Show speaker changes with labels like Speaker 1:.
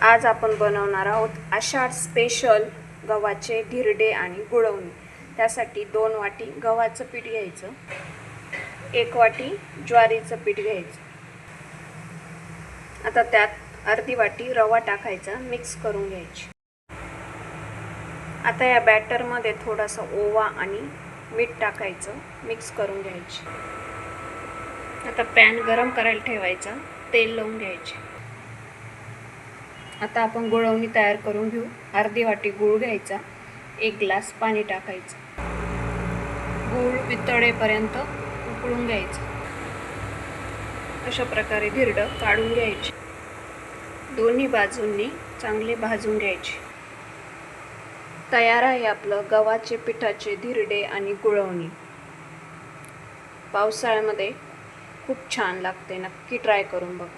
Speaker 1: आज आपण बनवणार आहोत आषाढ स्पेशल गव्हाचे धिरडे आणि गुळवणी। त्यासाठी 2 वाटी गव्हाचं पीठ घ्यायचं, 1 वाटी ज्वारीचं पीठ घ्यायचं। आता त्यात अर्धी वाटी रवा टाकायचा, मिक्स करून घ्यायची। आता या बॅटर मध्ये थोडासा ओवा आणि मीठ टाकायचं, मिक्स करून घ्यायची। आता पॅन गरम करायला ठेवायचा, तेल लावून घ्यायचे। आता आपण गुळवणी तयार करून घेऊ। अर्धी वाटी गूळ घ्यायचा, 1 ग्लास पाणी टाकायचं, गूळ वितळेपर्यंत उकळून घ्यायचं। अशा प्रकारे धिरड काढून घ्यायचे, दोन्ही बाजूंनी चांगले भाजून घ्यायचे। तयार आहे आपलं गव्हाचे पिठाचे धिरडे आणि गुळवणी। पावसाळ्यामध्ये खूप छान लागते, नक्की ट्राय करून बघा।